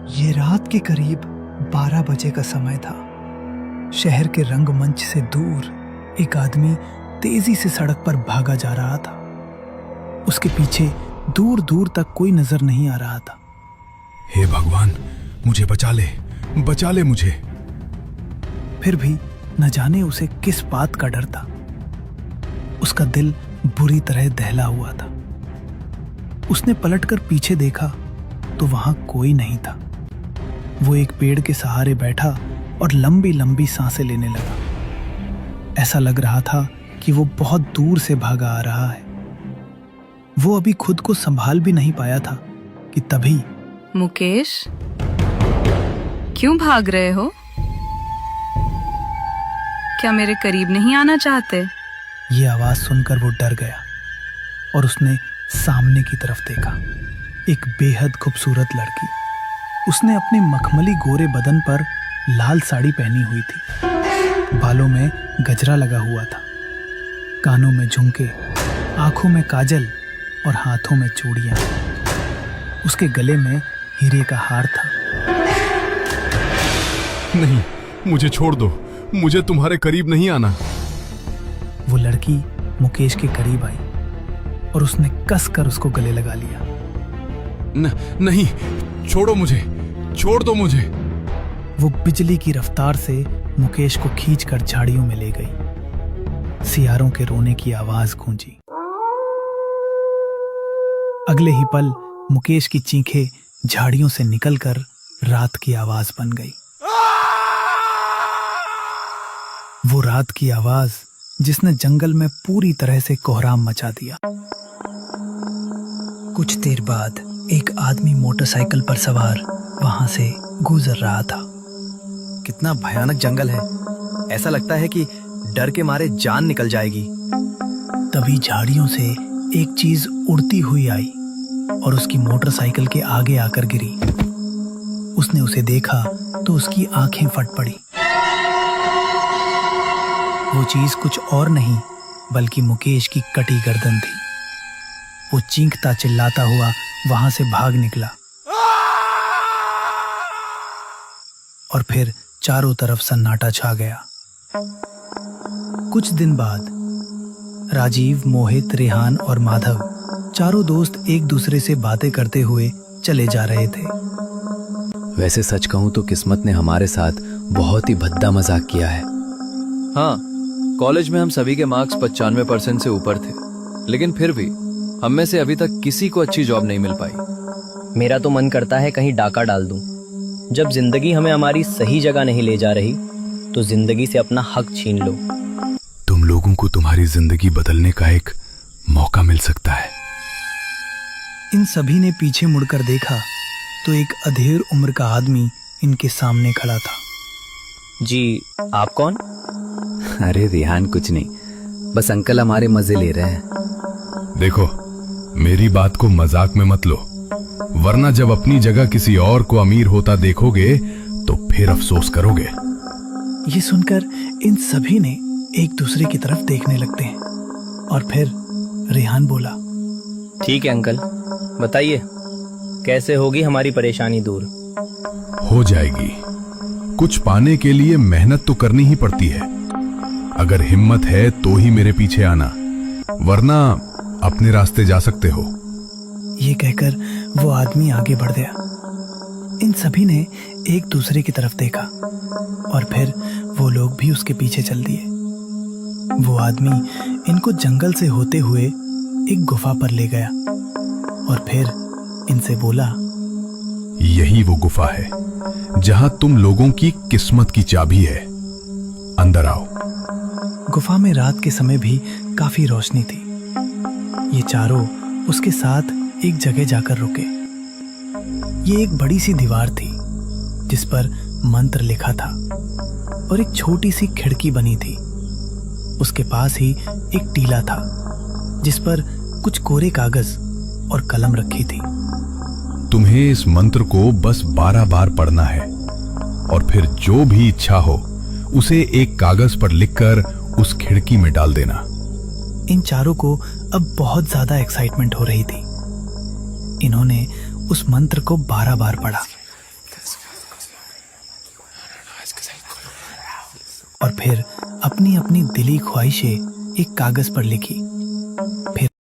ये रात के करीब 12 बजे का समय था। शहर के रंगमंच से दूर एक आदमी तेजी से सड़क पर भागा जा रहा था। उसके पीछे दूर दूर तक कोई नजर नहीं आ रहा था। हे भगवान, मुझे बचा ले मुझे। फिर भी न जाने उसे किस बात का डर था। उसका दिल बुरी तरह दहला हुआ था। उसने पलटकर पीछे देखा तो वहां कोई नहीं था। वो एक पेड़ के सहारे बैठा और लंबी लंबी सांसें लेने लगा। ऐसा लग रहा था कि वो बहुत दूर से भागा आ रहा है। वो अभी खुद को संभाल भी नहीं पाया था कि तभी मुकेश, क्यों भाग रहे हो? क्या मेरे करीब नहीं आना चाहते? ये आवाज सुनकर वो डर गया और उसने सामने की तरफ देखा। एक बेहद खूबसूरत लड़की। उसने अपने मखमली गोरे बदन पर लाल साड़ी पहनी हुई थी। बालों में गजरा लगा हुआ था, कानों में झुमके, आंखों में काजल और हाथों में चूड़ियां। उसके गले में हीरे का हार था। नहीं, मुझे छोड़ दो, मुझे तुम्हारे करीब नहीं आना। वो लड़की मुकेश के करीब आई और उसने कसकर उसको गले लगा लिया। नहीं, छोड़ दो मुझे। वो बिजली की रफ्तार से मुकेश को खींचकर झाड़ियों में ले गई। सियारों के रोने की आवाज गूंजी। अगले ही पल मुकेश की चीखें झाड़ियों से निकलकर रात की आवाज बन गई। वो रात की आवाज जिसने जंगल में पूरी तरह से कोहराम मचा दिया। कुछ देर बाद एक आदमी मोटरसाइकिल पर सवार वहां से गुजर रहा था। कितना भयानक जंगल है। ऐसा लगता है कि डर के मारे जान निकल जाएगी। तभी झाड़ियों से एक चीज उड़ती हुई आई और उसकी मोटरसाइकिल के आगे आकर गिरी। उसने उसे देखा तो उसकी आंखें फट पड़ी। वो चीज कुछ और नहीं बल्कि मुकेश की कटी गर्दन थी। वो चीखता चिल्लाता हुआ वहां से भाग निकला और फिर चारों तरफ सन्नाटा छा गया। कुछ दिन बाद राजीव, मोहित, रेहान और माधव चारों दोस्त एक दूसरे से बातें करते हुए चले जा रहे थे। वैसे सच कहूं तो किस्मत ने हमारे साथ बहुत ही भद्दा मजाक किया है। हाँ, कॉलेज में हम सभी के मार्क्स 95% से ऊपर थे, लेकिन फिर भी हम में से अभी तक किसी को अच्छी जॉब नहीं मिल पाई। मेरा तो मन करता है कहीं डाका डाल दूं। जब जिंदगी हमें हमारी सही जगह नहीं ले जा रही तो जिंदगी से अपना हक छीन लो। तुम लोगों को तुम्हारी जिंदगी बदलने का एक मौका मिल सकता है। इन सभी ने पीछे मुड़कर देखा तो एक अधेड़ उम्र का आदमी इनके सामने खड़ा था। जी, आप कौन? अरे रेहान, कुछ नहीं, बस अंकल हमारे मजे ले रहे हैं। देखो, मेरी बात को मजाक में मत लो, वरना जब अपनी जगह किसी और को अमीर होता देखोगे तो फिर अफसोस करोगे। ये सुनकर इन सभी ने एक दूसरे की तरफ देखने लगते हैं और फिर रेहान बोला, ठीक है अंकल, बताइए कैसे होगी हमारी परेशानी दूर? हो जाएगी। कुछ पाने के लिए मेहनत तो करनी ही पड़ती है। अगर हिम्मत है तो ही मेरे पीछे आना, वरना अपने रास्ते जा सकते हो। ये कहकर वो आदमी आगे बढ़ गया। इन सभी ने एक दूसरे की तरफ देखा और फिर वो लोग भी उसके पीछे चल दिए। वो आदमी इनको जंगल से होते हुए एक गुफा पर ले गया और फिर इनसे बोला, यही वो गुफा है जहां तुम लोगों की किस्मत की चाबी है। अंदर आओ। गुफा में रात के समय भी काफी रोशनी थी। ये चारों उसके साथ एक जगह जाकर रुके। ये एक बड़ी सी दीवार थी जिस पर मंत्र लिखा था और एक छोटी सी खिड़की बनी थी। उसके पास ही एक टीला था जिस पर कुछ कोरे कागज और कलम रखी थी। तुम्हें इस मंत्र को बस 12 बार पढ़ना है और फिर जो भी इच्छा हो उसे एक कागज पर लिखकर उस खिड़की में डाल देना। इन चारों को अब बहुत ज्यादा एक्साइटमेंट हो रही थी। इन्होंने उस मंत्र को 12 बार पढ़ा और फिर अपनी अपनी दिली ख्वाहिशें एक कागज पर लिखी। फिर